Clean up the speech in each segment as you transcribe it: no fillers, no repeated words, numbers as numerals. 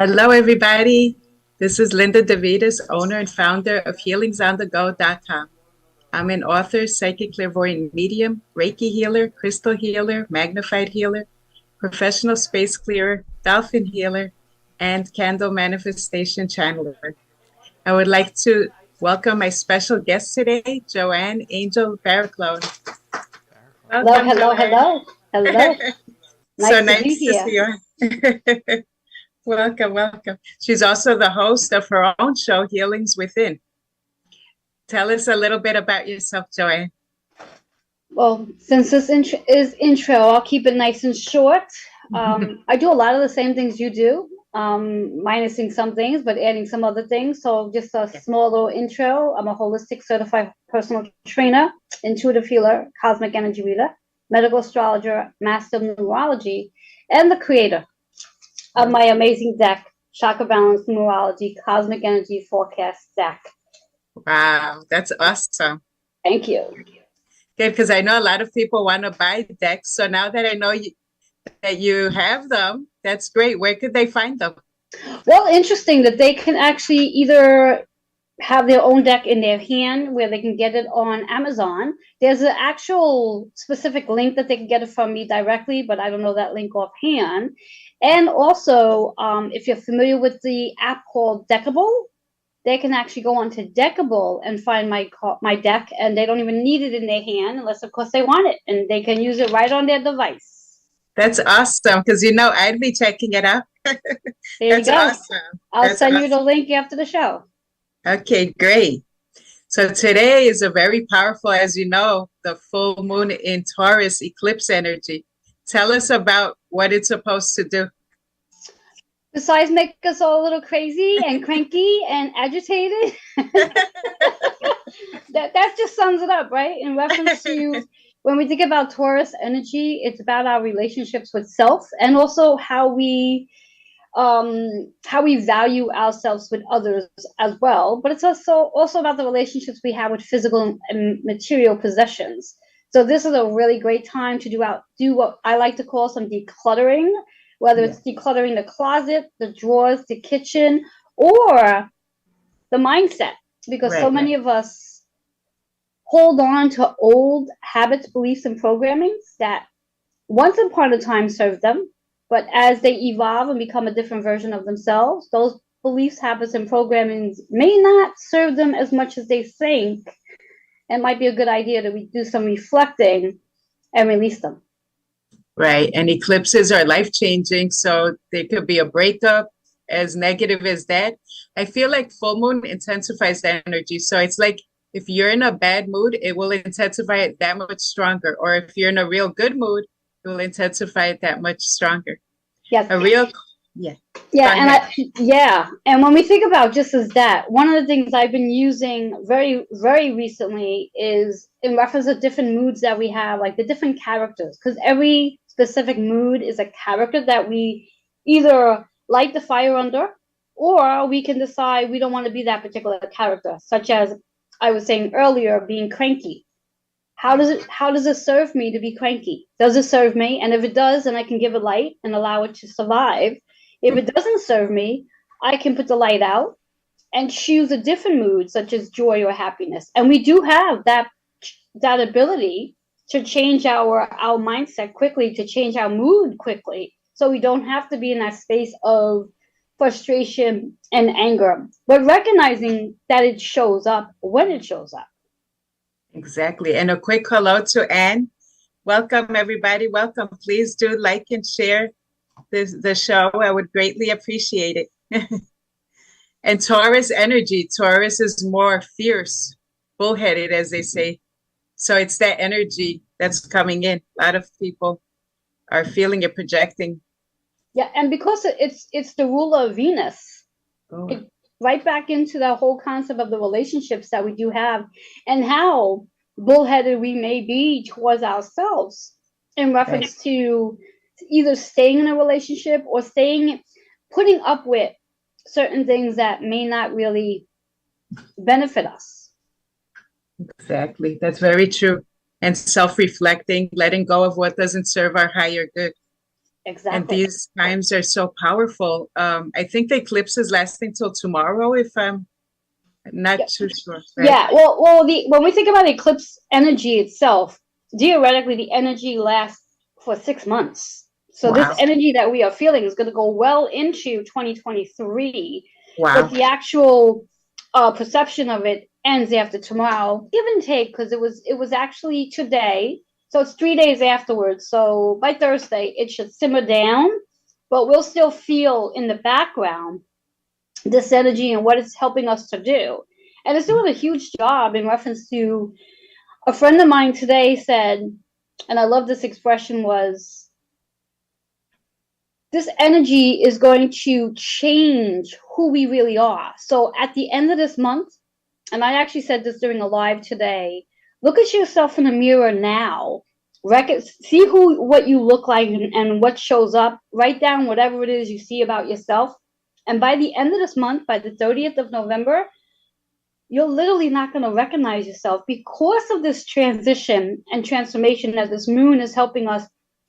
Hello, everybody. This is Linda Davitas, owner and founder of healingsOnTheGo.com. I'm an author, psychic clairvoyant medium, Reiki healer, crystal healer, magnified healer, professional space clearer, dolphin healer, and candle manifestation channeler. I would like to welcome my special guest today, Joanna Angel Barry Colon. Hello, hello, hello, hello. So Nice to be nice to here. see you. Welcome. She's also the host of her own show, Healings Within. Tell us a little bit about yourself, Joanne. Well, since this is intro, I'll keep it nice and short. I do a lot of the same things you do, minusing some things, but adding some other things. So just a small little intro. I'm a holistic certified personal trainer, intuitive healer, cosmic energy reader, medical astrologer, master of numerology, and the creator of my amazing deck, Chakra Balance Numerology Cosmic Energy Forecast deck. Wow, that's awesome. Thank you. Good, because I know a lot of people want to buy decks. So now that I know that you have them, that's great. Where could they find them? Well, interesting that they can actually either have their own deck in their hand where they can get it on Amazon. There's an actual specific link that they can get it from me directly, but I don't know that link offhand. And also, if you're familiar with the app called Deckable, they can actually go onto Deckable and find my deck, and they don't even need it in their hand unless, of course, they want it, and they can use it right on their device. That's awesome, because I'd be checking it out. There you go. Awesome. I'll send you the link after the show. Okay, great. So today is a very powerful, as you know, the full moon in Taurus eclipse energy. Tell us about what it's supposed to do. Besides make us all a little crazy and cranky and agitated. that just sums it up, right? In reference to when we think about Taurus energy, it's about our relationships with self and also how we value ourselves with others as well. But it's also about the relationships we have with physical and material possessions. So this is a really great time to do what I like to call some decluttering, whether it's decluttering the closet, the drawers, the kitchen, or the mindset, because so many of us hold on to old habits, beliefs, and programmings that once upon a time served them. But as they evolve and become a different version of themselves, those beliefs, habits, and programmings may not serve them as much as they think. It might be a good idea that we do some reflecting and release them. Right. And eclipses are life-changing. So there could be a breakup, as negative as that. I feel like full moon intensifies the energy. So it's like if you're in a bad mood, it will intensify it that much stronger. Or if you're in a real good mood, it will intensify it that much stronger. Yes. And when we think about just as that, one of the things I've been using very, very recently is in reference to different moods that we have, like the different characters, because every specific mood is a character that we either light the fire under, or we can decide we don't want to be that particular character, such as I was saying earlier, being cranky. How does it serve me to be cranky? Does it serve me? And if it does, then I can give it light and allow it to survive. If it doesn't serve me, I can put the light out and choose a different mood, such as joy or happiness. And we do have that ability to change our mindset quickly, to change our mood quickly. So we don't have to be in that space of frustration and anger, but recognizing that it shows up when it shows up. Exactly. And a quick hello to Anne. Welcome, everybody. Welcome. Please do like and share the show. I would greatly appreciate it. And Taurus energy. Taurus is more fierce, bullheaded, as they say. So it's that energy that's coming in. A lot of people are feeling it, projecting. Yeah, and because it's the ruler of Venus, right back into that whole concept of the relationships that we do have and how bullheaded we may be towards ourselves in reference to either staying in a relationship or putting up with certain things that may not really benefit us. Exactly. That's very true. And self-reflecting, letting go of what doesn't serve our higher good. And Exactly. these times are so powerful. I think the eclipse is lasting till tomorrow, if I'm not Yeah. too sure, right? Yeah. Well, when we think about eclipse energy itself, theoretically, the energy lasts for 6 months. So this Wow. energy that we are feeling is going to go well into 2023, but Wow. the actual perception of it ends after tomorrow, give and take, because it was actually today, so it's 3 days afterwards. So by Thursday, it should simmer down, but we'll still feel in the background this energy and what it's helping us to do. And it's doing a huge job in reference to a friend of mine today said, and I love this expression, was this energy is going to change who we really are. So at the end of this month, and I actually said this during a live today, look at yourself in the mirror now. See what you look like and what shows up. Write down whatever it is you see about yourself. And by the end of this month, by the 30th of November, you're literally not going to recognize yourself because of this transition and transformation that this moon is helping us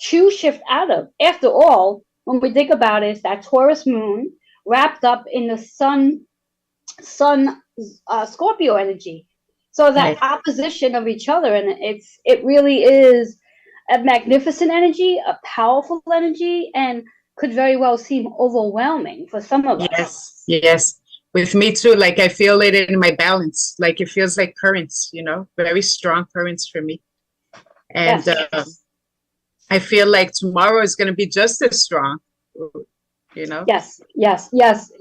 to shift out of. After all, when we think about it, it's that Taurus moon wrapped up in the sun Scorpio energy. So that Right. opposition of each other, and it really is a magnificent energy, a powerful energy, and could very well seem overwhelming for some of us. Yes. Yes. With me too. Like I feel it in my balance. Like it feels like currents, very strong currents for me. And Yes. I feel like tomorrow is going to be just as strong, you know? Yes, yes, yes.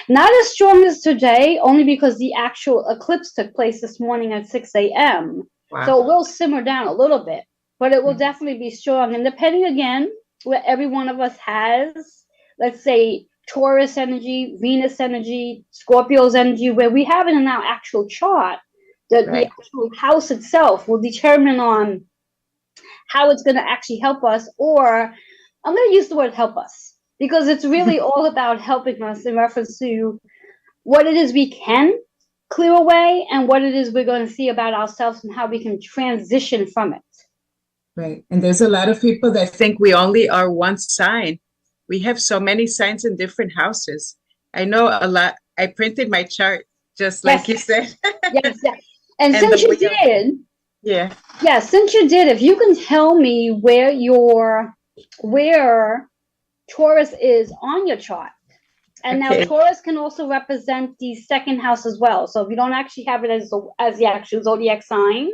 Not as strong as today, only because the actual eclipse took place this morning at 6 a.m. Wow. So it will simmer down a little bit, but it will definitely be strong. And depending again, what every one of us has, let's say Taurus energy, Venus energy, Scorpio's energy, where we have it in our actual chart, the Right. actual house itself will determine on how it's going to actually help us, or I'm going to use the word help us because it's really all about helping us in reference to what it is we can clear away and what it is we're going to see about ourselves and how we can transition from it. Right. And there's a lot of people that think we only are one sign. We have so many signs in different houses. I know a lot. I printed my chart just like Yes, you said. yes, yes. And And since the you wheel. did, Yeah. yeah, since you did, if you can tell me where Taurus is on your chart. And now Okay. Taurus can also represent the second house as well. So if you don't actually have it as the actual zodiac sign,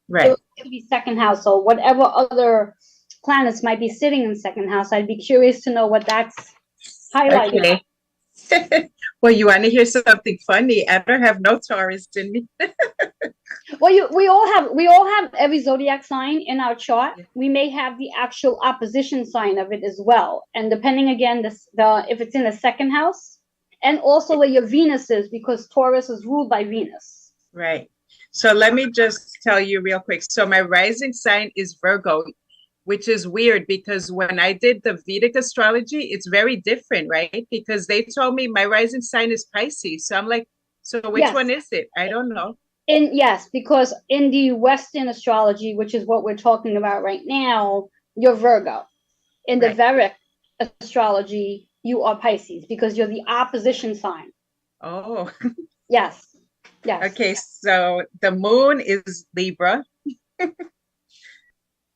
Right. it could be second house. So whatever other planets might be sitting in second house, I'd be curious to know what that's highlighted. Okay. Well, you want to hear something funny? I don't have no Taurus in me. Well, we all have every zodiac sign in our chart. We may have the actual opposition sign of it as well, and depending again, if it's in the second house, and also where your Venus is, because Taurus is ruled by Venus. Right. So let me just tell you real quick. So my rising sign is Virgo, which is weird because when I did the Vedic astrology, it's very different, right? Because they told me my rising sign is Pisces. So I'm like, so which one is it? I don't know. Yes, because in the Western astrology, which is what we're talking about right now, you're Virgo. In the Vedic astrology, you are Pisces because you're the opposition sign. Oh. Yes. Yes. Okay, so the moon is Libra.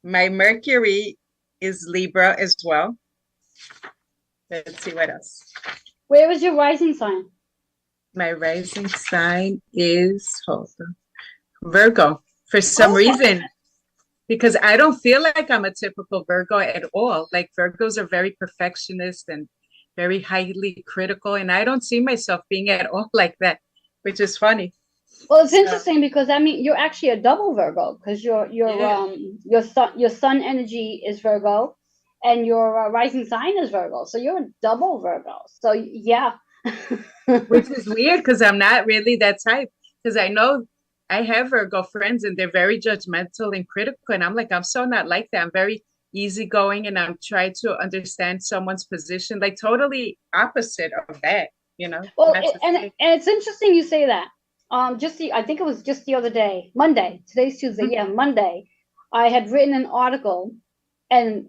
My Mercury is Libra as well. Let's see what else. Where is your rising sign? My rising sign is, hold on, Virgo. For some reason, because I don't feel like I'm a typical Virgo at all. Like Virgos are very perfectionist and very highly critical, and I don't see myself being at all like that, which is funny. Well, it's interesting because I mean you're actually a double Virgo because your sun energy is Virgo, and your rising sign is Virgo, so you're a double Virgo. So yeah. Which is weird because I'm not really that type. Because I know I have Virgo friends and they're very judgmental and critical, and I'm like, I'm so not like that. I'm very easygoing and I'm trying to understand someone's position, like totally opposite of that, Well, and it's interesting you say that. I think it was just the other day, Monday. Today's Tuesday. Yeah, Monday. I had written an article, and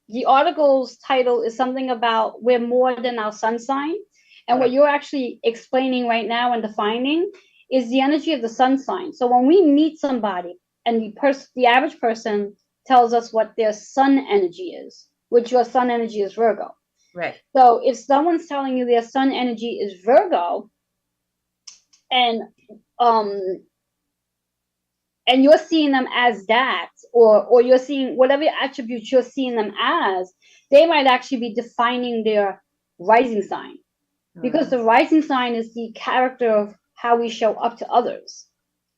the article's title is something about we're more than our sun sign. And what you're actually explaining right now and defining is the energy of the sun sign. So when we meet somebody and the average person tells us what their sun energy is, which your sun energy is Virgo. Right. So if someone's telling you their sun energy is Virgo, and you're seeing them as that, or you're seeing whatever attributes you're seeing them as, they might actually be defining their rising sign, because the rising sign is the character of how we show up to others.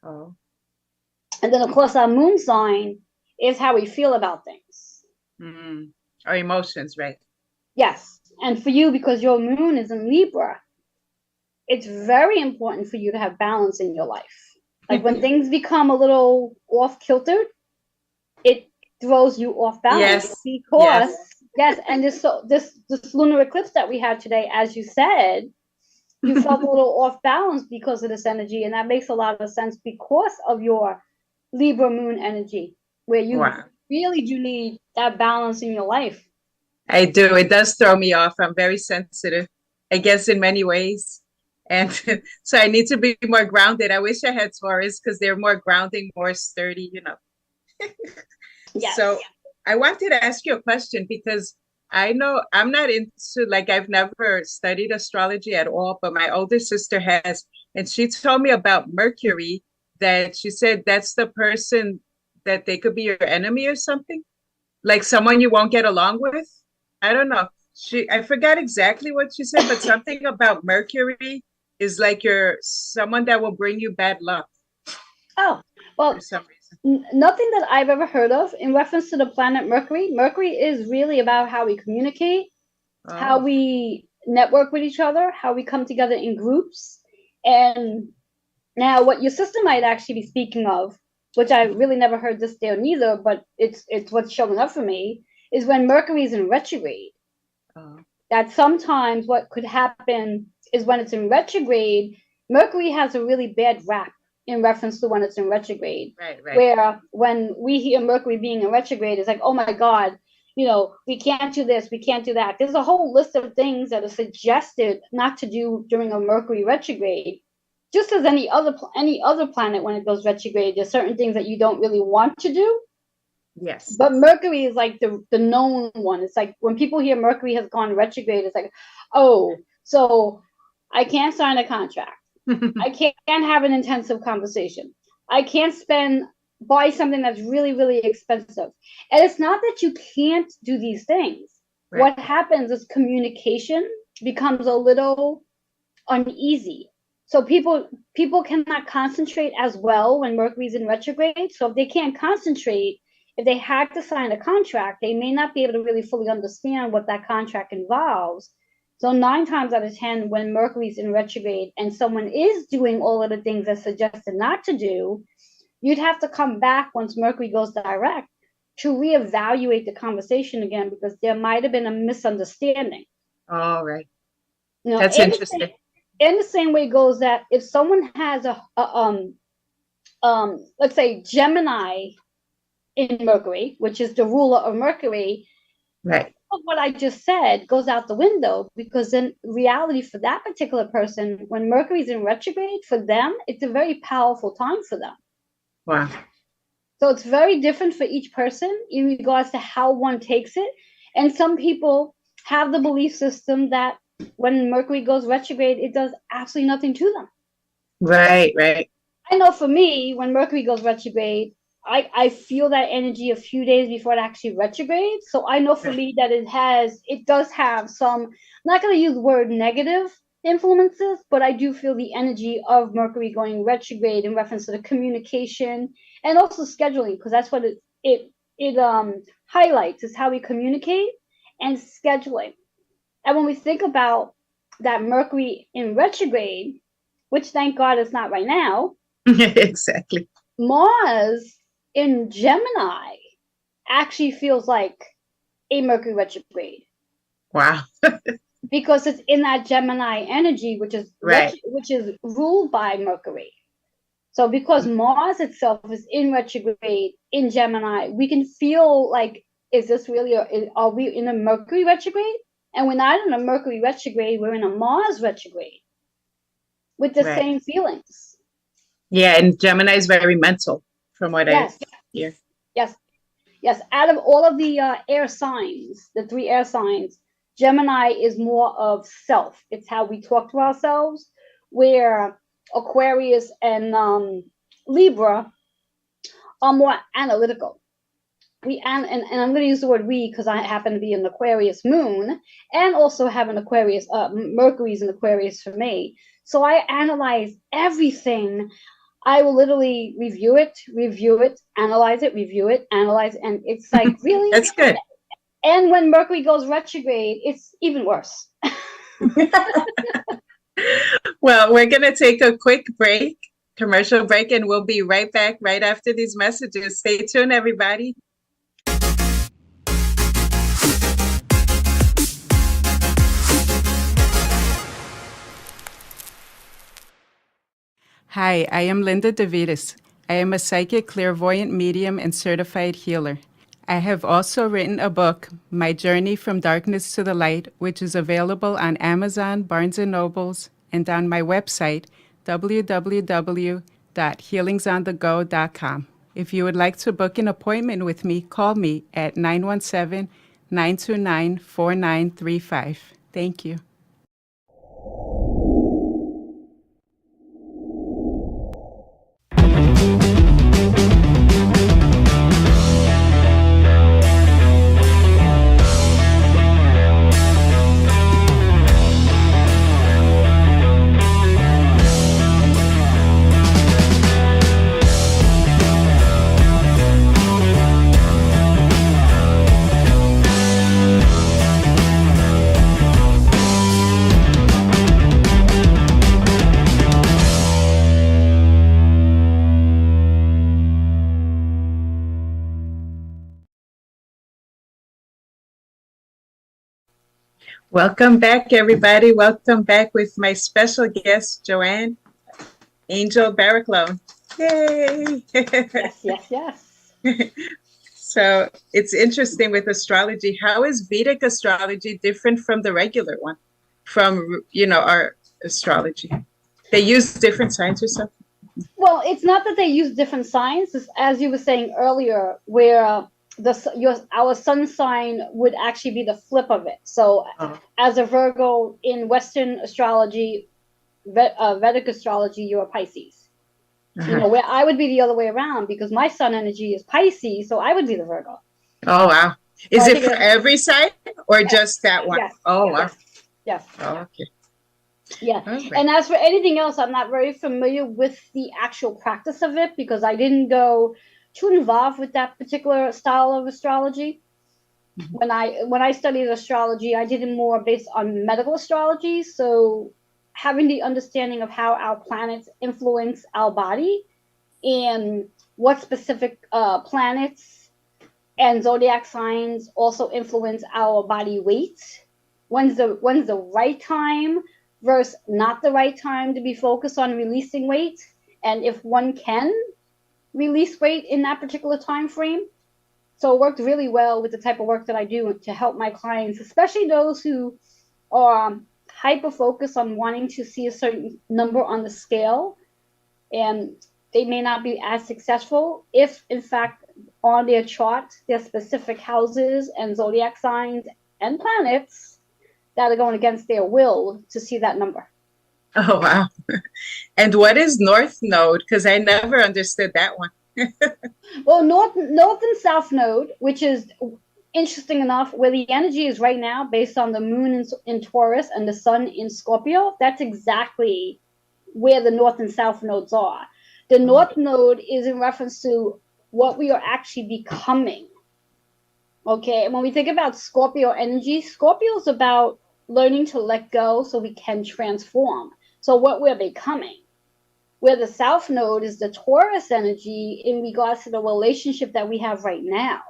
Oh. And then, of course, our moon sign is how we feel about things. Our emotions, right? Yes. And for you, because your moon is in Libra, it's very important for you to have balance in your life. Like when things become a little off kilter, it throws you off balance. Yes. Because yes, and this lunar eclipse that we had today, as you said, you felt a little off balance because of this energy, and that makes a lot of sense because of your Libra moon energy, where you really do need that balance in your life. I do. It does throw me off. I'm very sensitive, I guess, in many ways. And so I need to be more grounded. I wish I had Taurus because they're more grounding, more sturdy, you know. Yes. So I wanted to ask you a question because I know I'm not into, like, I've never studied astrology at all, but my older sister has. And she told me about Mercury, that she said that's the person that they could be your enemy or something, like someone you won't get along with. I don't know. I forgot exactly what she said, but something about Mercury is like someone that will bring you bad luck. Oh, well, for some reason. Nothing that I've ever heard of in reference to the planet Mercury. Mercury is really about how we communicate, how we network with each other, how we come together in groups. And now what your sister might actually be speaking of, which I really never heard this there neither, but it's what's showing up for me, is when Mercury is in retrograde. That sometimes what could happen is when it's in retrograde, Mercury has a really bad rap in reference to when it's in retrograde. Right. Where when we hear Mercury being in retrograde, it's like, oh my God, you know, we can't do this, we can't do that. There's a whole list of things that are suggested not to do during a Mercury retrograde. Just as any other planet, when it goes retrograde, there's certain things that you don't really want to do. Yes. But Mercury is like the known one. It's like when people hear Mercury has gone retrograde, it's like, oh, so I can't sign a contract. I can't have an intensive conversation. I can't buy something that's really, really expensive. And it's not that you can't do these things. Right. What happens is communication becomes a little uneasy. So people cannot concentrate as well when Mercury's in retrograde. So if they can't concentrate, if they had to sign a contract, they may not be able to really fully understand what that contract involves. So 9 times out of 10, when Mercury's in retrograde and someone is doing all of the things that's suggested not to do, you'd have to come back once Mercury goes direct to reevaluate the conversation again, because there might have been a misunderstanding. All right. You know, that's interesting. In the same way goes that if someone has let's say Gemini in Mercury, which is the ruler of Mercury, right, what I just said goes out the window, because in reality for that particular person, when Mercury's in retrograde, for them, it's a very powerful time for them. Wow. So it's very different for each person in regards to how one takes it. And some people have the belief system that when Mercury goes retrograde, it does absolutely nothing to them. Right. I know for me, when Mercury goes retrograde, I feel that energy a few days before it actually retrogrades. So I know for me that it does have some, I'm not going to use the word negative influences, but I do feel the energy of Mercury going retrograde in reference to the communication and also scheduling, because that's what it highlights, is how we communicate and scheduling. And when we think about that Mercury in retrograde, which thank God it's not right now. Exactly. Mars in Gemini actually feels like a Mercury retrograde. Wow. Because it's in that Gemini energy, which is right, which is ruled by Mercury. So because Mars itself is in retrograde in Gemini, we can feel like is this really, are we in a Mercury retrograde? And we're not in a Mercury retrograde, we're in a Mars retrograde with the same feelings. Yeah, and Gemini is very mental, from what I hear. Yes. Out of all of the air signs, the 3 air signs, Gemini is more of self. It's how we talk to ourselves, where Aquarius and Libra are more analytical. And I'm going to use the word we because I happen to be an Aquarius moon and also have an Aquarius, Mercury's an Aquarius for me. So I analyze everything. I will literally review it, analyze it, review it, analyze, and it's like, really? That's good. And when Mercury goes retrograde, it's even worse. Well, we're going to take a quick break, commercial break, and we'll be right back right after these messages. Stay tuned, everybody. Hi, I am Linda Davitas. I am a psychic, clairvoyant medium, and certified healer. I have also written a book, My Journey from Darkness to the Light, which is available on Amazon, Barnes & Nobles, and on my website, www.healingsOnTheGo.com. If you would like to book an appointment with me, call me at 917-929-4935. Thank you. Welcome back, everybody. Welcome back with my special guest, Joanna Angel Barry Colon. Yay! Yes. So it's interesting with astrology. How is Vedic astrology different from the regular one, from, our astrology? They use different signs or something? Well, it's not that they use different signs, as you were saying earlier, where our sun sign would actually be the flip of it. So as a Virgo in Western astrology, Vedic astrology, you're a Pisces. Where I would be the other way around because my sun energy is Pisces, so I would be the Virgo. Oh, wow. Is it for every sign or just that one? Yes. Oh, wow. Yes. Oh, okay. Yeah. Right. And as for anything else, I'm not very familiar with the actual practice of it because I didn't go too involved with that particular style of astrology. Mm-hmm. When I studied astrology, I did it more based on medical astrology. So having the understanding of how our planets influence our body and what specific planets and zodiac signs also influence our body weight. When's the right time versus not the right time to be focused on releasing weight, and if one can release weight in that particular time frame. So it worked really well with the type of work that I do to help my clients, especially those who are hyper focused on wanting to see a certain number on the scale, and they may not be as successful if, in fact, on their chart, their specific houses and zodiac signs and planets that are going against their will to see that number. Oh, wow. And what is North Node? Because I never understood that one. Well, North and South Node, which is interesting enough, where the energy is right now based on the moon in Taurus and the sun in Scorpio, that's exactly where the North and South Nodes are. The North Node is in reference to what we are actually becoming. Okay, and when we think about Scorpio energy, Scorpio is about learning to let go so we can transform. So what we're becoming. Where the South Node is the Taurus energy in regards to the relationship that we have right now.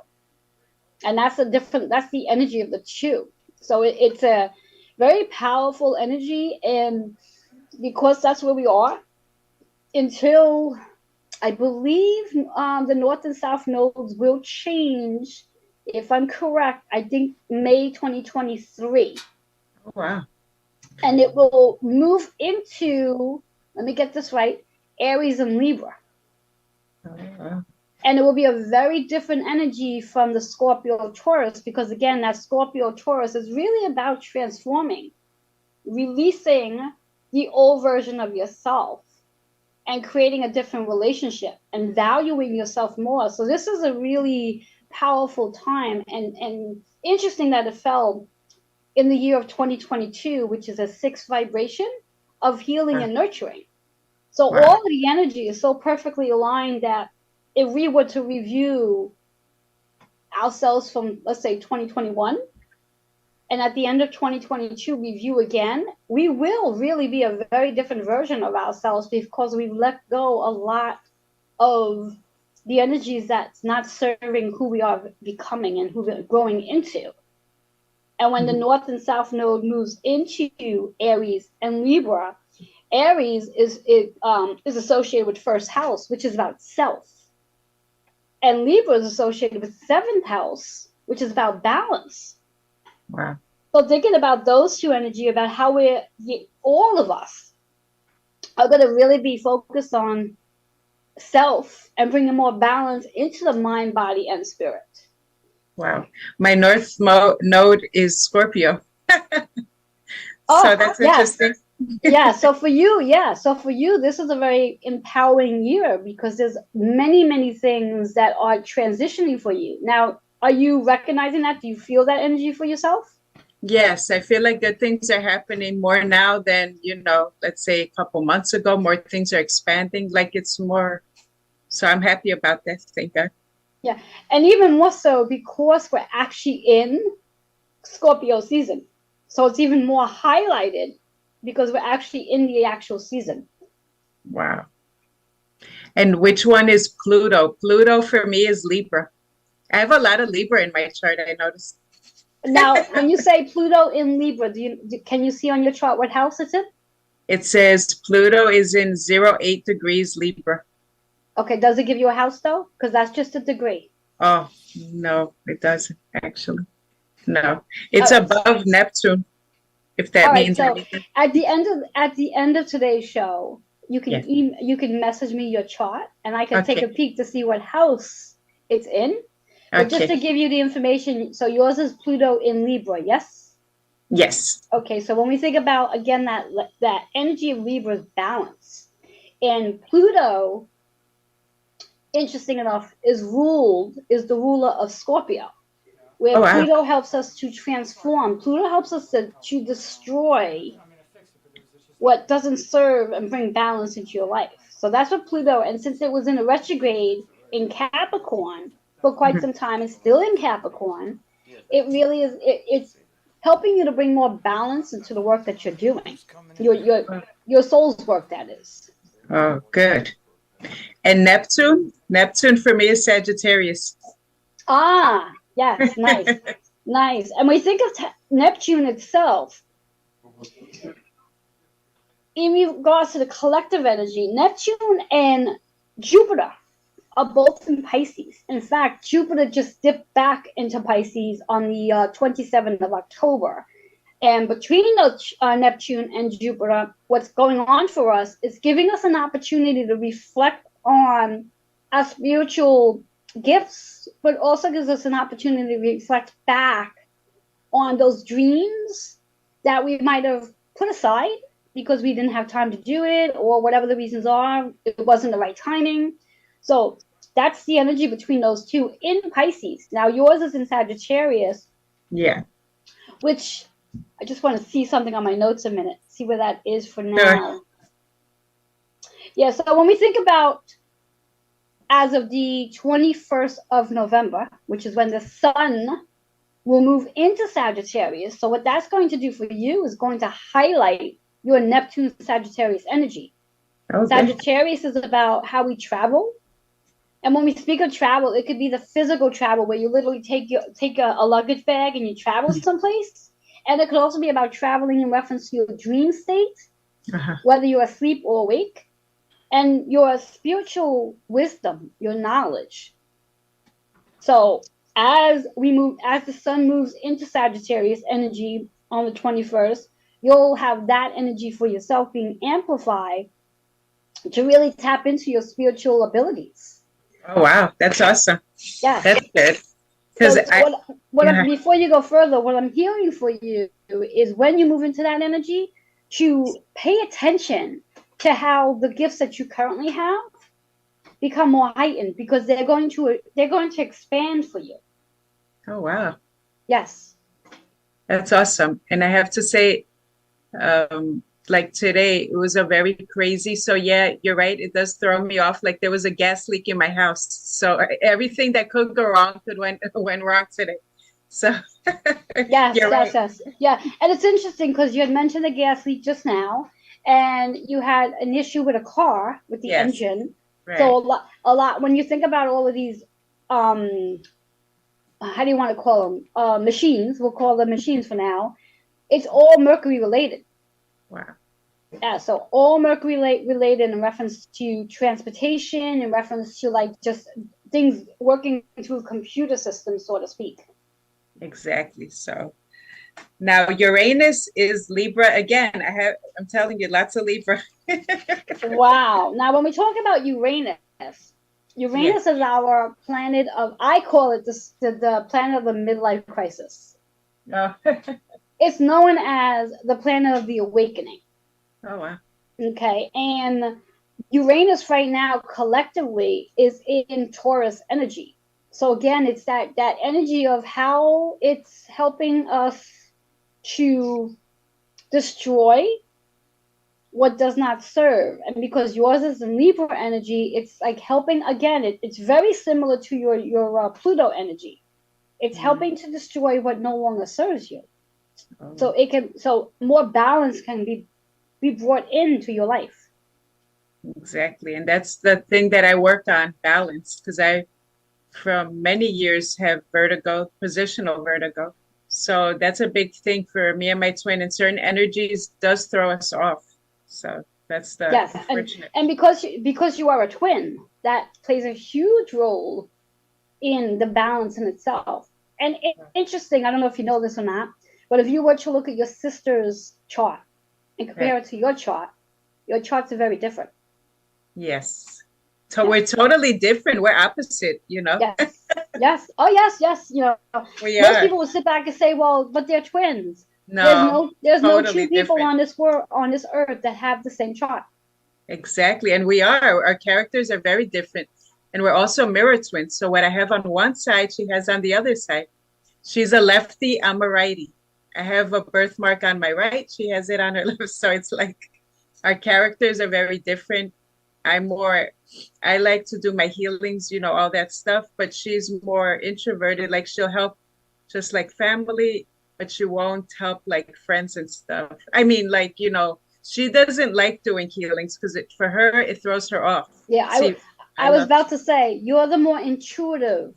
And that's the energy of the two. So it's a very powerful energy, and because that's where we are, until I believe the North and South Nodes will change if I'm correct, I think May 2023. Oh, wow. And it will move into, let me get this right, Aries and Libra. Oh, wow. And it will be a very different energy from the Scorpio Taurus, because again, that Scorpio Taurus is really about transforming, releasing the old version of yourself and creating a different relationship and valuing yourself more. So this is a really powerful time, and interesting that it fell in the year of 2022, which is a sixth vibration of healing and nurturing. So Wow. all of the energy is so perfectly aligned that if we were to review ourselves from, let's say, 2021, and at the end of 2022 review again, we will really be a very different version of ourselves, because we've let go a lot of the energies that's not serving who we are becoming and who we're growing into. And when the North and South node moves into Aries and Libra, Aries is associated with first house, which is about self, and Libra is associated with seventh house, which is about balance. Wow. So thinking about those two energy, about how all of us are going to really be focused on self and bringing more balance into the mind, body, and spirit. Wow. My North node is Scorpio. So that's interesting. Yeah. So for you, this is a very empowering year, because there's many, many things that are transitioning for you. Now, are you recognizing that? Do you feel that energy for yourself? Yes, I feel like good things are happening more now than, let's say a couple months ago. More things are expanding, like it's more. So I'm happy about that. Thank God. Yeah. And even more so because we're actually in Scorpio season. So it's even more highlighted because we're actually in the actual season. Wow. And which one is Pluto? Pluto for me is Libra. I have a lot of Libra in my chart, I noticed. Now, when you say Pluto in Libra, can you see on your chart what house it's in? It says Pluto is in 08 degrees Libra. Okay, does it give you a house though? Because that's just a degree. Oh, no, it doesn't actually. No, it's above Neptune, if that means anything. At the end of today's show, you can message me your chart, and I can take a peek to see what house it's in. But just to give you the information, so yours is Pluto in Libra, yes? Yes. Okay, so when we think about, again, that energy of Libra is balance. And Pluto, interesting enough, is the ruler of Scorpio, where Pluto helps us to transform. Pluto helps us to destroy what doesn't serve and bring balance into your life. So that's what Pluto, and since it was in a retrograde in Capricorn for quite some time, and still in Capricorn, it really is, it's helping you to bring more balance into the work that you're doing, your soul's work, that is. Oh, good. And Neptune for me is Sagittarius. Ah, yes, nice. Nice. And we think of Neptune itself, in regards to the collective energy, Neptune and Jupiter are both in Pisces. In fact, Jupiter just dipped back into Pisces on the 27th of October. And between Neptune and Jupiter, what's going on for us is giving us an opportunity to reflect on our spiritual gifts, but also gives us an opportunity to reflect back on those dreams that we might have put aside because we didn't have time to do it, or whatever the reasons are, it wasn't the right timing. So that's the energy between those two in Pisces. Now yours is in Sagittarius. Yeah. Which I just want to see something on my notes a minute, see where that is for now. Sure. Yeah, so when we think about as of the 21st of November, which is when the sun will move into Sagittarius. So what that's going to do for you is going to highlight your Neptune Sagittarius energy. Okay. Sagittarius is about how we travel. And when we speak of travel, it could be the physical travel where you literally take a luggage bag and you travel someplace. And it could also be about traveling in reference to your dream state, whether you're asleep or awake, and your spiritual wisdom, your knowledge. So as the sun moves into Sagittarius energy on the 21st, you'll have that energy for yourself being amplified to really tap into your spiritual abilities. Oh, wow. That's awesome. Yes. That's good. So Yeah. before you go further, what I'm hearing for you is when you move into that energy, to pay attention to how the gifts that you currently have become more heightened, because they're going to expand for you. Oh, wow. Yes. That's awesome. And I have to say, like today, it was a very crazy. So yeah, you're right. It does throw me off. Like there was a gas leak in my house. So everything that could go wrong went wrong today. So Yes, you're right. yes. Yeah. And it's interesting because you had mentioned the gas leak just now, and you had an issue with a car with the Yes, engine. So right. a lot when you think about all of these how do you want to call them? Machines. We'll call them machines for now. It's all Mercury related. Wow. Yeah, so all Mercury related in reference to transportation, in reference to like just things working through computer systems, so to speak. Exactly. So now Uranus is Libra again. I'm telling you, lots of Libra. Wow. Now, when we talk about Uranus, Yes. Uranus is our planet of, I call it the planet of the midlife crisis. Oh. It's known as the planet of the awakening. Oh, wow. Okay. And Uranus right now collectively is in Taurus energy. So again, it's that energy of how it's helping us to destroy what does not serve. And because yours is in Libra energy, it's like helping again. It's very similar to your Pluto energy. It's helping to destroy what no longer serves you. Oh. So more balance can be brought into your life. Exactly. And that's the thing that I work on, balance, because I, from many years, have vertigo, positional vertigo. So that's a big thing for me and my twin, and certain energies does throw us off. So that's the Yes, unfortunate. and because you are a twin, that plays a huge role in the balance in itself. And interesting, I don't know if you know this or not, but if you were to look at your sister's chart and compare Right. it to your charts are very different. Yes. So Yeah. we're totally different. We're opposite, you know? Yes. Yes. Oh, yes. Yes. You know, We most are. people will sit back and say, "Well, but they're twins." No, There's no two totally people different. on this earth that have the same chart. Exactly. And we are. Our characters are very different. And we're also mirror twins. So what I have on one side, she has on the other side. She's a lefty, I'm a righty. I have a birthmark on my right. She has it on her left. So it's like our characters are very different. I like to do my healings, all that stuff, but she's more introverted. Like she'll help just like family, but she won't help like friends and stuff. I mean, like, she doesn't like doing healings because for her, it throws her off. Yeah, See, I I was love about to say you're the more intuitive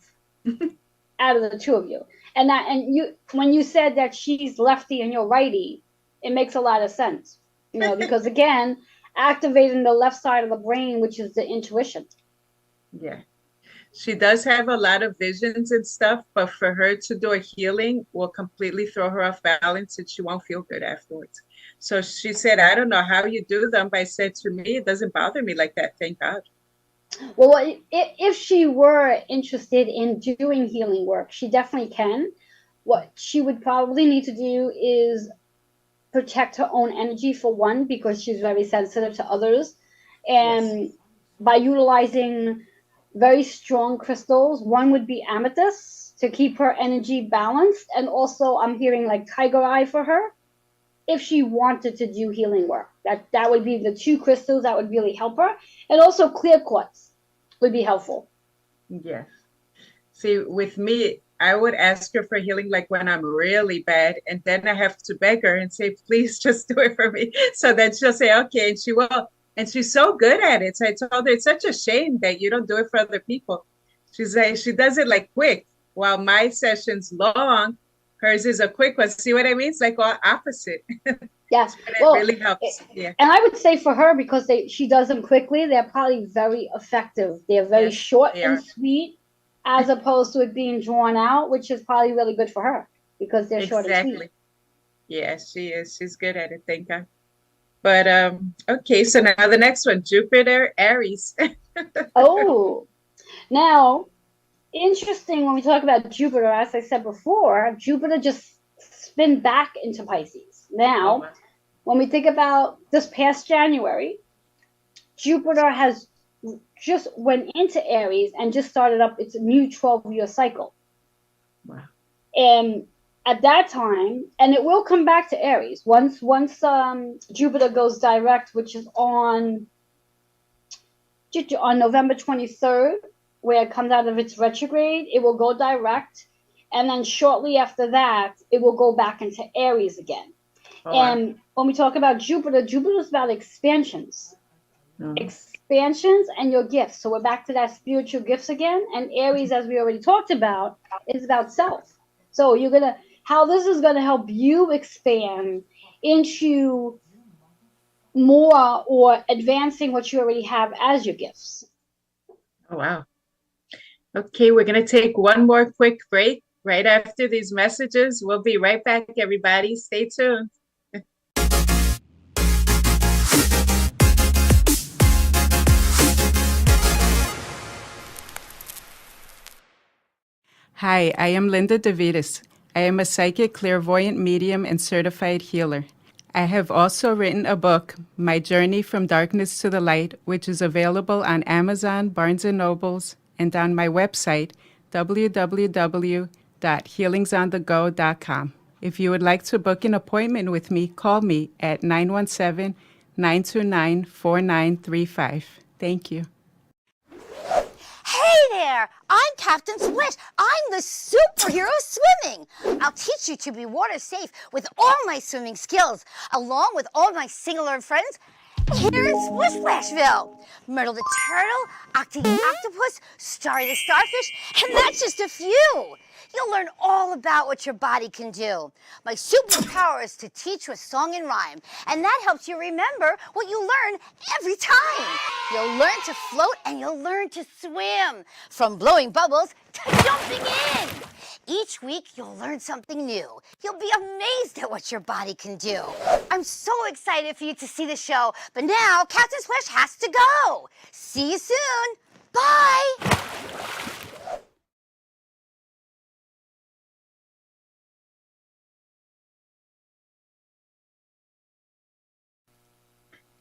out of the two of you. And you when you said that she's lefty and you're righty, it makes a lot of sense. Because again, activating the left side of the brain, which is the intuition. Yeah. She does have a lot of visions and stuff, but for her to do a healing will completely throw her off balance and she won't feel good afterwards. So she said, I don't know how you do them, but I said to me, it doesn't bother me like that. Thank God. Well, if she were interested in doing healing work, she definitely can. What she would probably need to do is protect her own energy for one, because she's very sensitive to others. Yes. And by utilizing very strong crystals, one would be amethyst to keep her energy balanced. And also I'm hearing like tiger eye for her if she wanted to do healing work. That would be the two crystals that would really help her. And also clear quartz would be helpful. Yes. See, with me, I would ask her for healing like when I'm really bad, and then I have to beg her and say, please just do it for me. So then she'll say, okay, and she will. And she's so good at it. So I told her it's such a shame that you don't do it for other people. She's like, she does it like quick, while my session's long. Hers is a quick one. See what I mean? It's like all opposite. Yeah. But it Well, really helps. Yeah. and I would say for her, because she does them quickly, they're probably very effective. They're very Yes, short they and are. sweet. as opposed to it being drawn out, which is probably really good for her because they're short and sweet. Exactly. Yeah, she is. She's good at it, thank God. But okay, so now the next one, Jupiter, Aries. Oh, now interesting when we talk about Jupiter, as I said before, Jupiter just spin back into Pisces. Oh, Now, wow. when we think about this past January, Jupiter has just went into Aries and just started up its new 12-year cycle. Wow. And at that time, and it will come back to Aries once Jupiter goes direct, which is on November 23rd, where it comes out of its retrograde, it will go direct. And then shortly after that, it will go back into Aries again. Oh, wow. And when we talk about Jupiter, Jupiter is about expansions. Expansions and your gifts. So we're back to that spiritual gifts again. And Aries, as we already talked about, is about self. So how this is gonna help you expand into more or advancing what you already have as your gifts. Oh, wow. Okay, we're going to take one more quick break right after these messages. We'll be right back, everybody. Stay tuned. Hi, I am Linda Davitas. I am a psychic, clairvoyant medium, and certified healer. I have also written a book, My Journey from Darkness to the Light, which is available on Amazon, Barnes & Nobles, and on my website, www.healingsOnTheGo.com. If you would like to book an appointment with me, call me at 917-929-4935. Thank you. Hey there! I'm Captain Splish. I'm the superhero swimming. I'll teach you to be water safe with all my swimming skills, along with all my singular friends here in Splish Splashville. Myrtle the turtle, Octi the octopus, Starry the starfish, and that's just a few. You'll learn all about what your body can do. My superpower is to teach with song and rhyme, and that helps you remember what you learn every time. You'll learn to float and you'll learn to swim, from blowing bubbles to jumping in. Each week, you'll learn something new. You'll be amazed at what your body can do. I'm so excited for you to see the show, but now Captain Splash has to go. See you soon. Bye.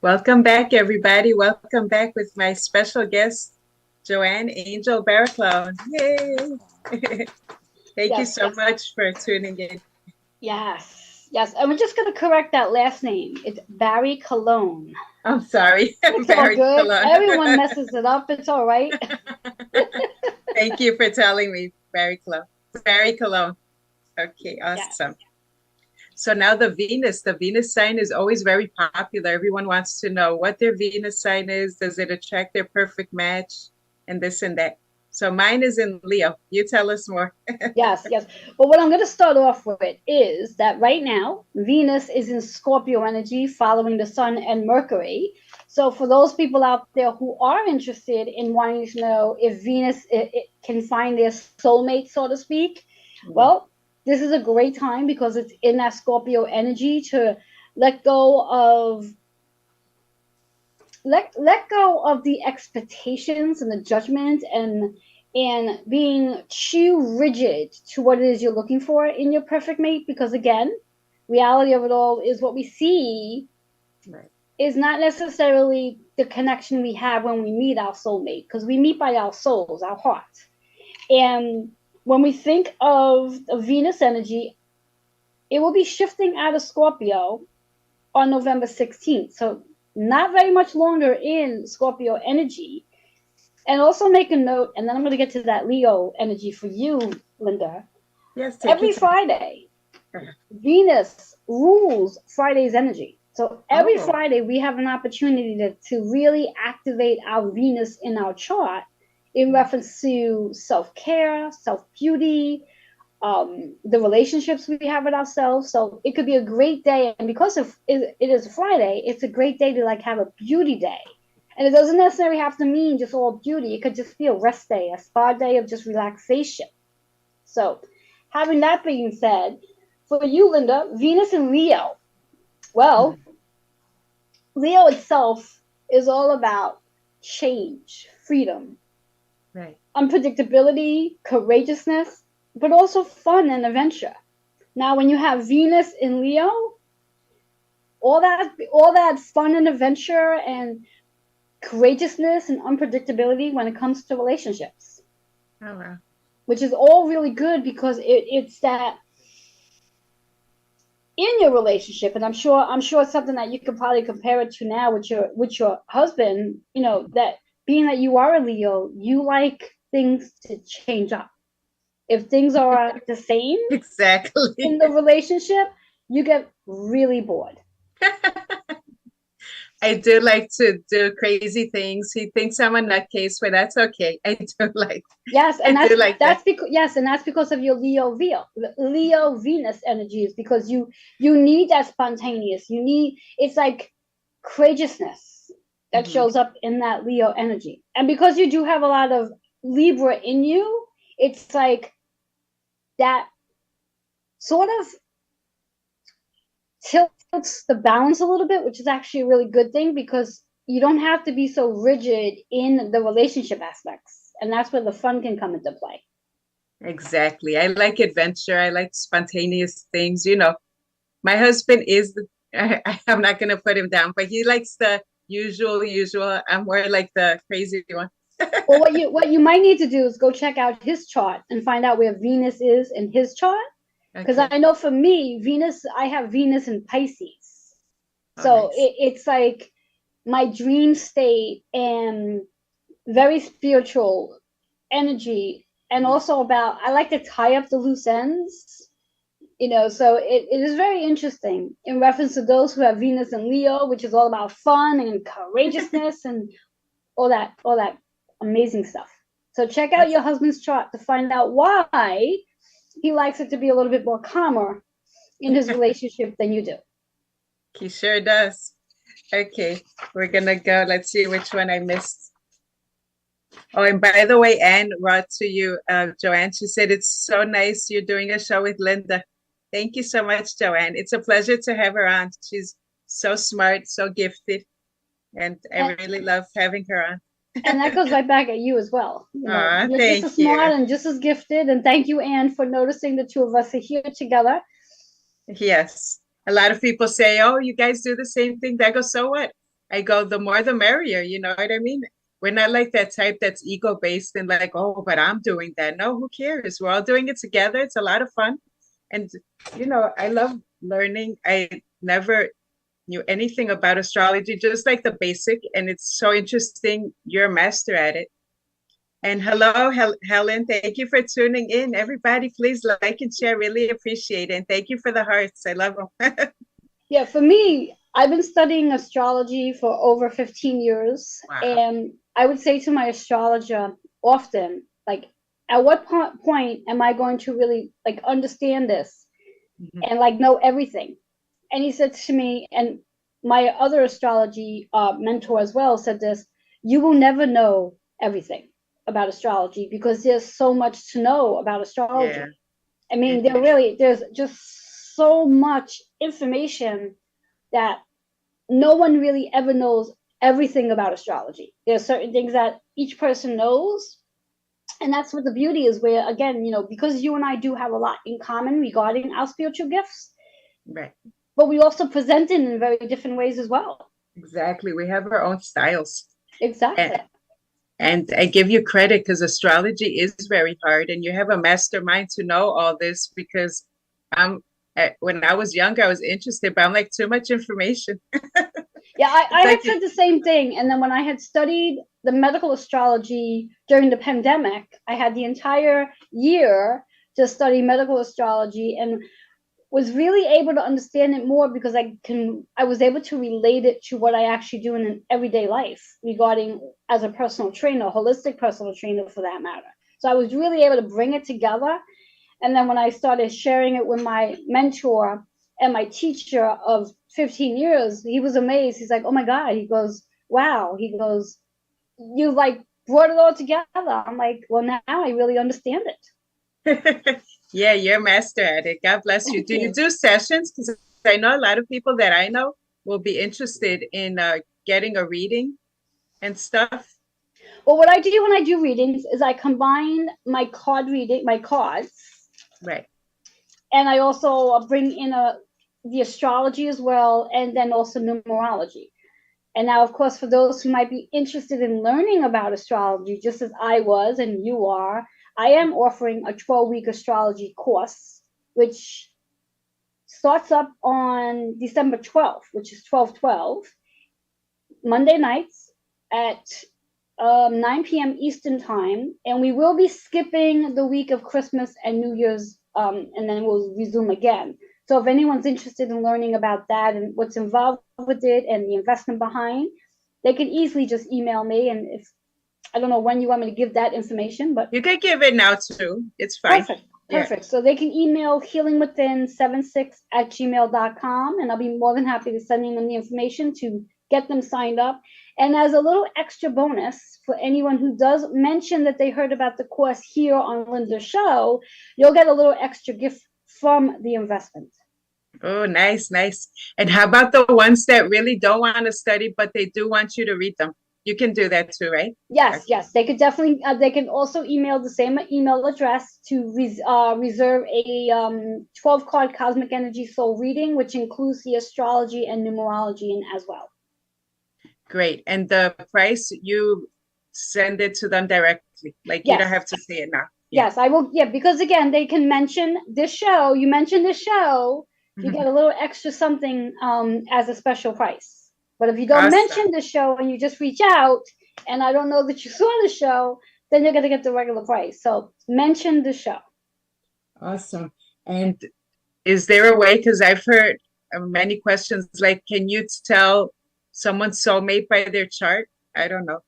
Welcome back, everybody. Welcome back with my special guest, Joanna Angel Barry Colon. Yay! Thank you so much for tuning in. Yes. And we're just going to correct that last name. It's Barry Colon. I'm sorry. It's Barry all good. Colon. Everyone messes it up. It's all right. Thank you for telling me, Barry Colon. Barry Colon. Okay, awesome. Yes. So now the Venus sign is always very popular. Everyone wants to know what their Venus sign is. Does it attract their perfect match? And this and that. So mine is in Leo. You tell us more. Yes. Well, what I'm going to start off with is that right now, Venus is in Scorpio energy following the Sun and Mercury. So for those people out there who are interested in wanting to know if Venus it can find their soulmate, so to speak, well, this is a great time because it's in that Scorpio energy to let go of the expectations and the judgment and being too rigid to what it is you're looking for in your perfect mate. Because again, reality of it all is what we see is not necessarily the connection we have when we meet our soulmate, because we meet by our souls, our hearts. And when we think of Venus energy, it will be shifting out of Scorpio on November 16th. So not very much longer in Scorpio energy. And also make a note, and then I'm going to get to that Leo energy for you, Linda. Yes. Every Friday, Venus rules Friday's energy. So every Friday, we have an opportunity to really activate our Venus in our chart in reference to self-care, self-beauty, the relationships we have with ourselves. So it could be a great day. And because it is Friday, it's a great day to have a beauty day. And it doesn't necessarily have to mean just all beauty. It could just be a rest day, a spa day of just relaxation. So, having that being said, for you, Linda, Venus and Leo. Well, Leo itself is all about change, freedom, Right. unpredictability, courageousness, but also fun and adventure. Now, when you have Venus in Leo, all that fun and adventure and courageousness and unpredictability when it comes to relationships. Oh, wow. Which is all really good because it's that in your relationship, and I'm sure it's something that you could probably compare it to now with your husband, that being that you are a Leo, you like things to change up. If things are the same Exactly. in the relationship, you get really bored. I do like to do crazy things. He thinks I'm a nutcase, but that's okay. I do like. Yes, and that's because of your Leo Venus energies, because you need that spontaneous. It's like courageousness that shows up in that Leo energy. And because you do have a lot of Libra in you, it's like that sort of tilts the balance a little bit, which is actually a really good thing because you don't have to be so rigid in the relationship aspects. And that's where the fun can come into play. Exactly. I like adventure. I like spontaneous things. My husband is, I'm not going to put him down, but he likes the usual. I'm more like the crazy one. Well, what you might need to do is go check out his chart and find out where Venus is in his chart. Because I know for me, I have Venus in Pisces. So nice. It's like my dream state and very spiritual energy. And also I like to tie up the loose ends. So it is very interesting in reference to those who have Venus and Leo, which is all about fun and courageousness and all that amazing stuff. So check out your husband's chart to find out why he likes it to be a little bit more calmer in his relationship than you do. He sure does. Okay, we're gonna go. Let's see which one I missed. Oh, and by the way, Anne wrote to you, Joanne. She said, it's so nice you're doing a show with Linda. Thank you so much, Joanne. It's a pleasure to have her on. She's so smart, so gifted, and I really love having her on. And that goes right back at you as well. You're just as smart and just as gifted. And thank you, Anne, for noticing the two of us are here together. Yes. A lot of people say, oh, you guys do the same thing. I go, so what? I go, the more the merrier. You know what I mean? We're not like that type that's ego-based and like, oh, but I'm doing that. No, who cares? We're all doing it together. It's a lot of fun. And, I love learning. I never knew anything about astrology, just like the basic. And it's so interesting. You're a master at it. And hello, Helen. Thank you for tuning in. Everybody, please like and share. Really appreciate it. And thank you for the hearts. I love them. Yeah, for me, I've been studying astrology for over 15 years. Wow. And I would say to my astrologer often, like, at what point am I going to really understand this and know everything? And he said to me, and my other astrology mentor as well said this, you will never know everything about astrology because there's so much to know about astrology. Yeah. I mean, there's just so much information that no one really ever knows everything about astrology. There's certain things that each person knows. And that's what the beauty is, where, again, because you and I do have a lot in common regarding our spiritual gifts. Right. But we also present it in very different ways as well. Exactly. We have our own styles. Exactly. And I give you credit because astrology is very hard and you have a mastermind to know all this because when I was younger, I was interested, but I'm like, too much information. Yeah, I had said the same thing. And then when I had studied the medical astrology during the pandemic, I had the entire year to study medical astrology and was really able to understand it more because I was able to relate it to what I actually do in an everyday life regarding as a personal trainer, holistic personal trainer for that matter. So I was really able to bring it together. And then when I started sharing it with my mentor and my teacher of 15 years, he was amazed. He's like, oh my God, he goes, wow. He goes, you like brought it all together. I'm like, well, now I really understand it. Yeah, you're a master at it. God bless you. Thank Do you you. do sessions? Because I know a lot of people that I know will be interested in getting a reading and stuff. Well, what I do when I do readings is I combine my cards, Right. and I also bring in the astrology as well, and then also numerology. And now, of course, for those who might be interested in learning about astrology, just as I was and you are, I am offering a 12-week astrology course, which starts up on December 12th, which is 12/12, Monday nights at 9 p.m. Eastern time. And we will be skipping the week of Christmas and New Year's, and then we'll resume again. So if anyone's interested in learning about that and what's involved with it and the investment behind, they can easily just email me. And if I don't know when you want me to give that information, but you can give it now too. It's fine. Perfect. So they can email healingwithin76@gmail.com, and I'll be more than happy to send them the information to get them signed up. And as a little extra bonus for anyone who does mention that they heard about the course here on Linda's show, you'll get a little extra gift from the investment. Oh, nice, nice. And how about the ones that really don't want to study, but they do want you to read them? You can do that too, right? Yes, yes. They could definitely, they can also email the same email address to reserve a 12-card cosmic energy soul reading, which includes the astrology and numerology in as well. Great. And the price, you send it to them directly. Like you don't have to say it now. Yes, I will. Yeah, because again, they can mention this show. You mentioned this show, you get a little extra something as a special price. But if you don't mention the show and you just reach out and I don't know that you saw the show, then you're going to get the regular price. So mention the show. Awesome. And is there a way, because I've heard many questions, like, can you tell someone's soulmate by their chart? I don't know.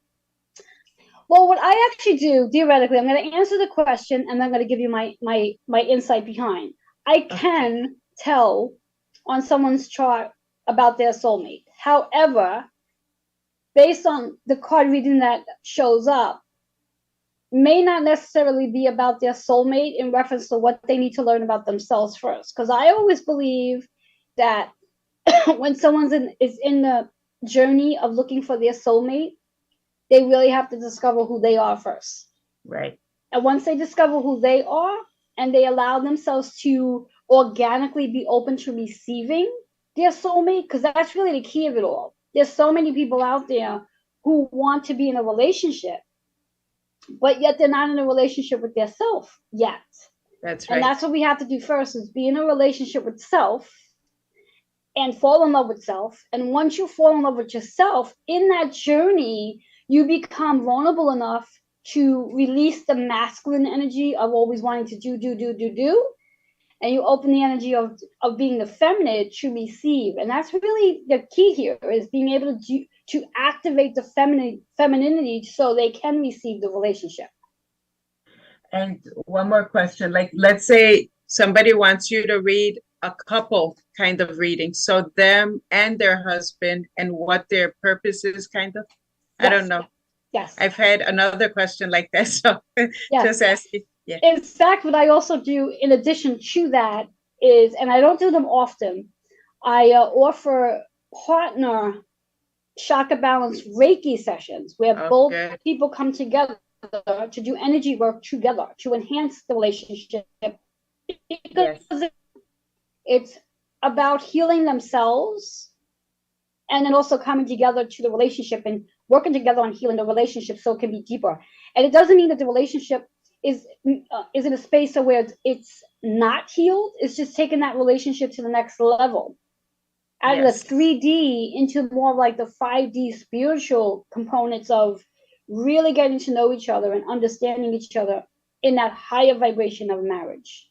Well, what I actually do, theoretically, I'm going to answer the question and I'm going to give you my insight behind. I can tell on someone's chart about their soulmate. However, based on the card reading that shows up, may not necessarily be about their soulmate in reference to what they need to learn about themselves first. Because I always believe that when someone is in the journey of looking for their soulmate, they really have to discover who they are first. Right. And once they discover who they are and they allow themselves to organically be open to receiving their soulmate, because that's really the key of it all. There's so many people out there who want to be in a relationship, but yet they're not in a relationship with their self yet. That's right. And that's what we have to do first, is be in a relationship with self and fall in love with self. And once you fall in love with yourself, in that journey, you become vulnerable enough to release the masculine energy of always wanting to do. And you open the energy of being the feminine to receive. And that's really the key here, is being able to activate the femininity so they can receive the relationship. And one more question, like, let's say somebody wants you to read a couple kind of reading, so them and their husband and what their purpose is, kind of. Yes. I don't know. Yes. I've had another question like that, so just asking. Yeah. In fact, what I also do in addition to that is, and I don't do them often, I offer partner chakra balance Reiki sessions where both people come together to do energy work together to enhance the relationship. Because it's about healing themselves and then also coming together to the relationship and working together on healing the relationship so it can be deeper. And it doesn't mean that the relationship is in a space where it's not healed. It's just taking that relationship to the next level, out of the 3D into more like the 5D spiritual components of really getting to know each other and understanding each other in that higher vibration of marriage.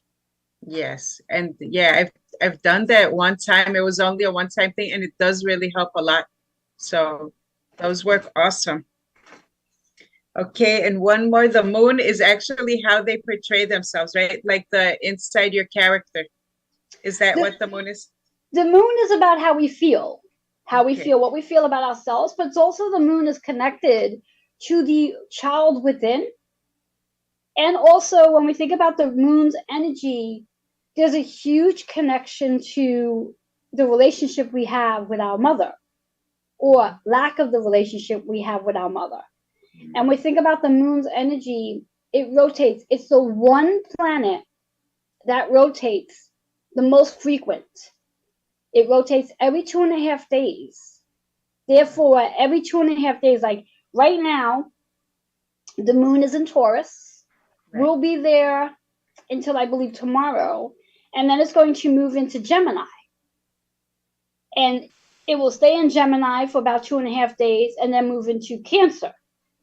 Yes, and yeah, I've done that one time. It was only a one-time thing, and it does really help a lot. So those work awesome. Okay, and one more, the moon is actually how they portray themselves, right? Like the inside your character. Is that what the moon is? The moon is about how we feel. how we feel, what we feel about ourselves, but it's also the moon is connected to the child within. And also when we think about the moon's energy, there's a huge connection to the relationship we have with our mother, or lack of the relationship we have with our mother. And we think about the moon's energy, it rotates. It's the one planet that rotates the most frequent. It rotates every 2.5 days. Therefore, every 2.5 days, like right now, the moon is in Taurus. Right. We'll be there until I believe tomorrow. And then it's going to move into Gemini. And it will stay in Gemini for about 2.5 days and then move into Cancer.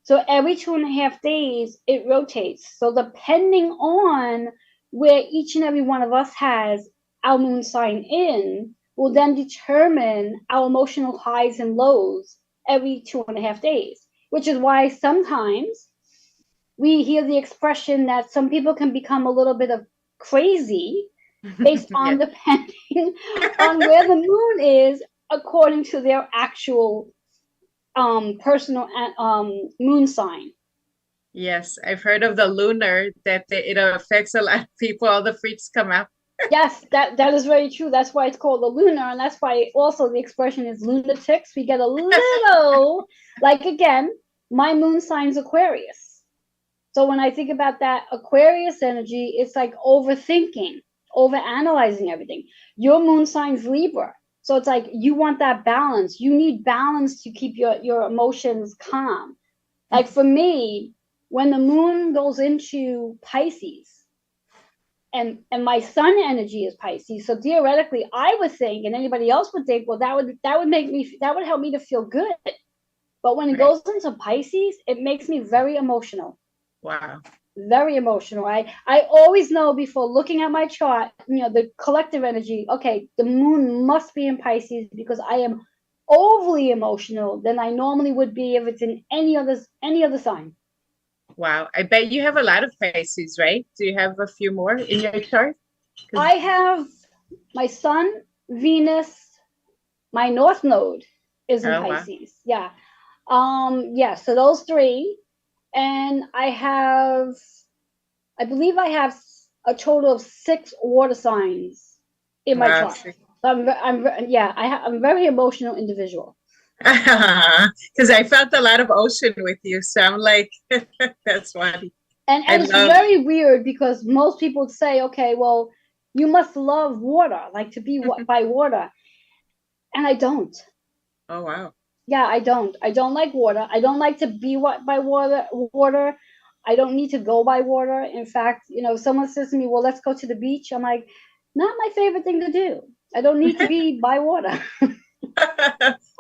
So every 2.5 days, it rotates. So depending on where each and every one of us has our moon sign in, will then determine our emotional highs and lows every 2.5 days, which is why sometimes we hear the expression that some people can become a little bit of crazy based on depending on where the moon is according to their actual personal moon sign. Yes, I've heard of the lunar, that it affects a lot of people. All the freaks come out. Yes, that is very true. That's why it's called the lunar, and that's why also the expression is lunatics. We get a little, like, again, my moon sign's Aquarius. So when I think about that Aquarius energy, it's like overthinking, overanalyzing everything. Your moon sign's Libra. So it's like you want that balance. You need balance to keep your emotions calm. Like for me, when the moon goes into Pisces, and my sun energy is Pisces, so theoretically I would think, and anybody else would think, well, that would help me to feel good. But when it goes into Pisces, it makes me very emotional. Wow. Very emotional. I always know before looking at my chart, the collective energy, okay, the moon must be in Pisces because I am overly emotional than I normally would be if it's in any other sign. Wow. I bet you have a lot of Pisces, right? Do you have a few more in your chart? I have my sun, Venus, my North Node is in Pisces. Wow. Yeah. So those three. And I believe I have a total of 6 water signs in my chart. So I'm a very emotional individual. Because I felt a lot of ocean with you, so I'm like, that's funny. And it's very weird because most people say, okay, well, you must love water, like to be by water. And I don't. Oh, wow. Yeah, I don't. I don't like water. I don't like to be by water. I don't need to go by water. In fact, someone says to me, well, let's go to the beach. I'm like, not my favorite thing to do. I don't need to be by water.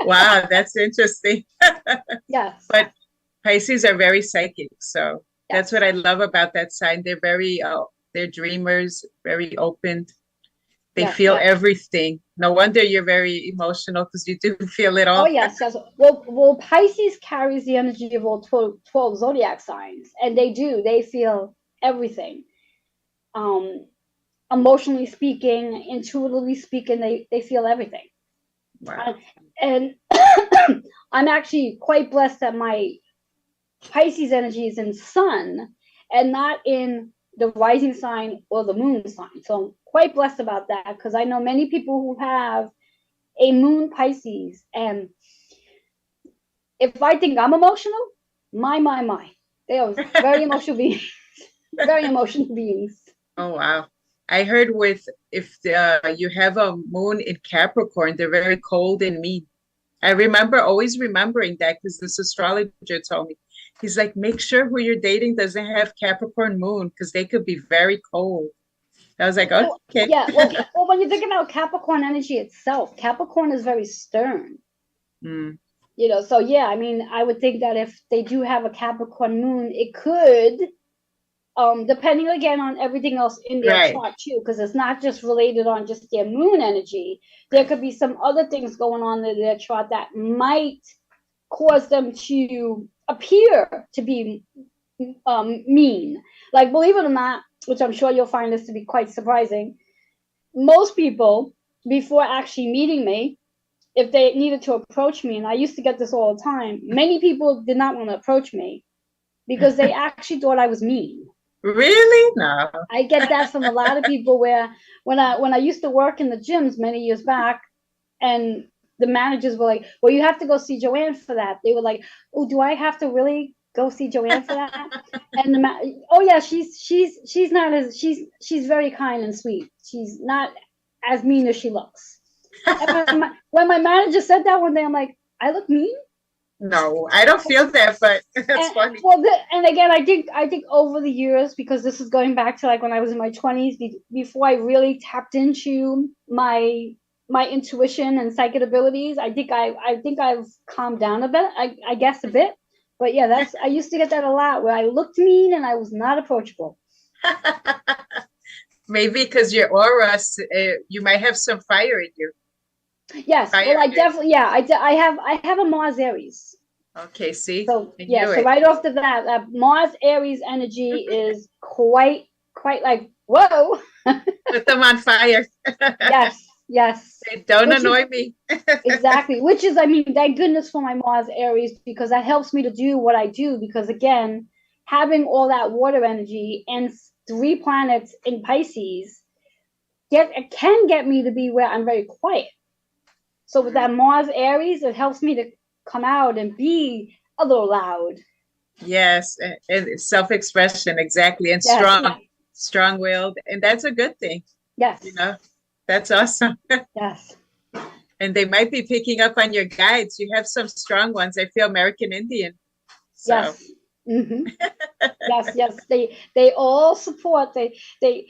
Wow, that's interesting. Yes. But Pisces are very psychic. So that's what I love about that sign. They're they're dreamers, very open. They feel everything. No wonder you're very emotional because you do feel it all. Oh, yes. Well, Pisces carries the energy of all 12 zodiac signs, and they do. They feel everything. Emotionally speaking, intuitively speaking, they feel everything. Wow. And I'm actually quite blessed that my Pisces energy is in sun and not in the rising sign or the moon sign. So I'm quite blessed about that because I know many people who have a moon Pisces, and if I think I'm emotional, my, they are very emotional beings, very emotional beings. Oh, wow. I heard if you have a moon in Capricorn, they're very cold and mean. I remember always remembering that because this astrologer told me, he's like, make sure who you're dating doesn't have Capricorn moon because they could be very cold. I was like, okay. Yeah, well, when you think about Capricorn energy itself, Capricorn is very stern. Mm. So yeah, I mean, I would think that if they do have a Capricorn moon, it could, depending again on everything else in their chart too, because it's not just related on just their moon energy. There could be some other things going on in their chart that might cause them to appear to be mean. Like, believe it or not, which I'm sure you'll find this to be quite surprising, most people, before actually meeting me, if they needed to approach me, and I used to get this all the time, many people did not want to approach me because they actually thought I was mean. Really? No. I get that from a lot of people where when I used to work in the gyms many years back, and the managers were like, well, you have to go see Joanne for that. They were like, oh, do I have to really go see Joanne for that? And oh yeah, she's not as she's very kind and sweet. She's not as mean as she looks. And when my manager said that one day, I'm like, I look mean? No, I don't feel that, but that's funny. Well, and again, I think over the years, because this is going back to like when I was in my 20s, before I really tapped into my intuition and psychic abilities, I think I've calmed down a bit. I guess a bit, but yeah, I used to get that a lot where I looked mean and I was not approachable. Maybe because your aura, you might have some fire in you. Yes, well, I definitely, yeah, I have a Mars Aries. Okay, see. So yeah, so right off the bat, that Mars Aries energy is quite like whoa. Put them on fire. Yes. They don't annoy me. Exactly, which is, I mean, thank goodness for my Mars Aries, because that helps me to do what I do. Because again, having all that water energy and 3 planets in Pisces can get me to be where I'm very quiet. So with that Mars Aries, it helps me to come out and be a little loud. Yes, and self-expression, exactly, and yes, strong-willed, and that's a good thing. Yes. You know, that's awesome. Yes. And they might be picking up on your guides. You have some strong ones. I feel American Indian. So. Yes. Mm-hmm. yes. They all support. They stay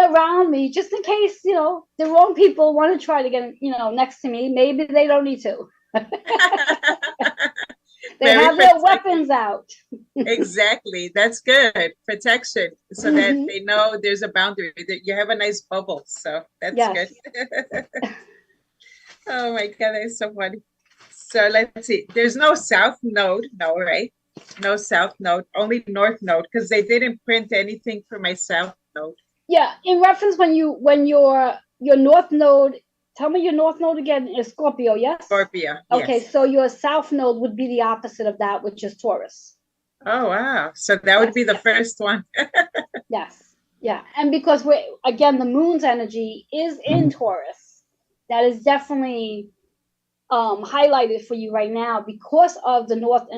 around me just in case, you know, the wrong people want to try to get, you know, next to me. Maybe they don't need to. They have their weapons out. Exactly. That's good. Protection. So that they know there's a boundary, that you have a nice bubble. So that's good. Oh my God, that's so funny. So let's see. There's no south node. No, right? No south node, only north node, because they didn't print anything for my south node. Yeah, in reference when your north node, tell me your north node again, is Scorpio, yes? Scorpio, okay, yes. So your south node would be the opposite of that, which is Taurus. Oh, wow. So that would be the first one. Yes, yeah. And because again, the moon's energy is in Taurus, that is definitely highlighted for you right now because of the north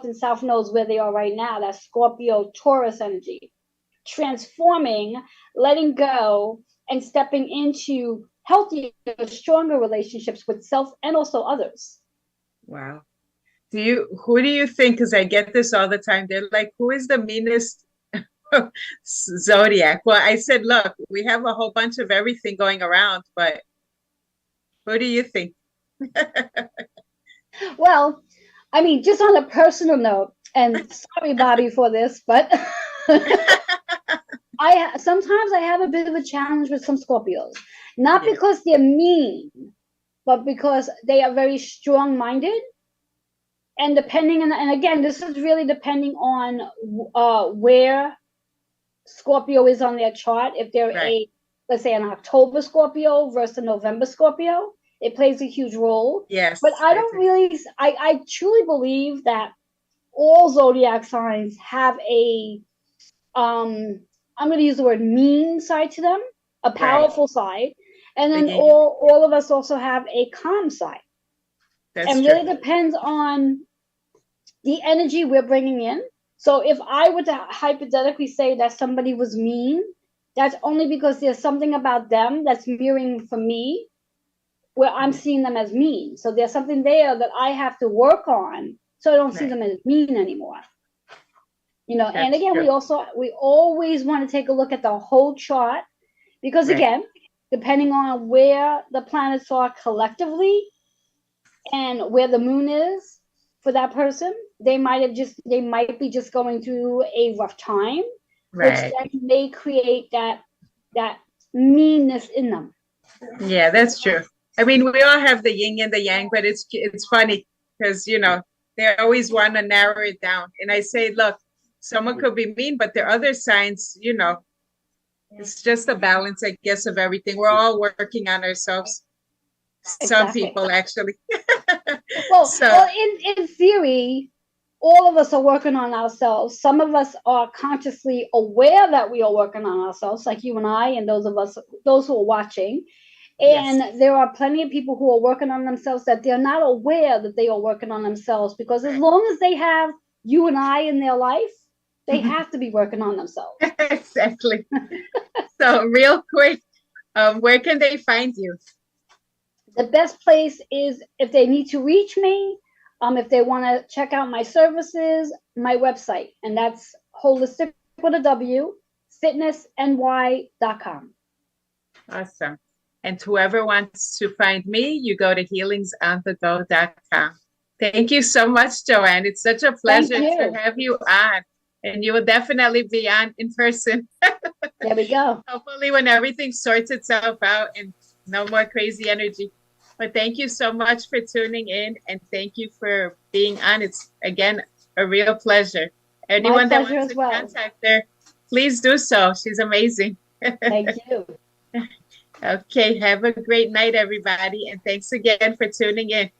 and south nodes where they are right now. That Scorpio Taurus energy, transforming, letting go, and stepping into healthier, stronger relationships with self and also others. Wow. Who do you think, because I get this all the time, they're like, who is the meanest zodiac? Well, I said, look, we have a whole bunch of everything going around, but who do you think? Well, I mean, just on a personal note, and sorry, Bobby, for this, but sometimes I have a bit of a challenge with some Scorpios, not because they're mean, but because they are very strong-minded. And and again, this is really depending on where Scorpio is on their chart. If they're let's say an October Scorpio versus a November Scorpio, it plays a huge role. Yes. But I truly believe that all zodiac signs have I'm going to use the word mean side to them, a powerful side. And then all of us also have a calm side. That's true. Really depends on the energy we're bringing in. So if I were to hypothetically say that somebody was mean, that's only because there's something about them that's mirroring for me where I'm seeing them as mean. So there's something there that I have to work on so I don't see them as mean anymore. You know, and again, we always want to take a look at the whole chart because again, depending on where the planets are collectively and where the moon is for that person, they might be just going through a rough time, which then may create that meanness in them. Yeah, that's true. I mean, we all have the yin and the yang, but it's funny because, you know, they always want to narrow it down. And I say, look, someone could be mean, but there are other signs, you know, it's just a balance, I guess, of everything. We're all working on ourselves. Some Exactly. people actually. Well, So well, in theory, all of us are working on ourselves. Some of us are consciously aware that we are working on ourselves, like you and I, and those who are watching. yes, And there are plenty of people who are working on themselves that they're not aware that they are working on themselves, because as right. long as they have you and I in their life, they have to be working on themselves. Exactly. So real quick, where can they find you? The best place is if they need to reach me, if they want to check out my services, my website, and that's holistic with a W, fitnessny.com. Awesome. And whoever wants to find me, you go to healingsOnTheGo.com. Thank you so much, Joanne. It's such a pleasure to have you on. And you will definitely be on in person. There we go. Hopefully when everything sorts itself out and no more crazy energy. But thank you so much for tuning in, and thank you for being on. It's, again, a real pleasure. Anyone that wants to contact her, please do so. She's amazing. Thank you. Okay, have a great night, everybody. And thanks again for tuning in.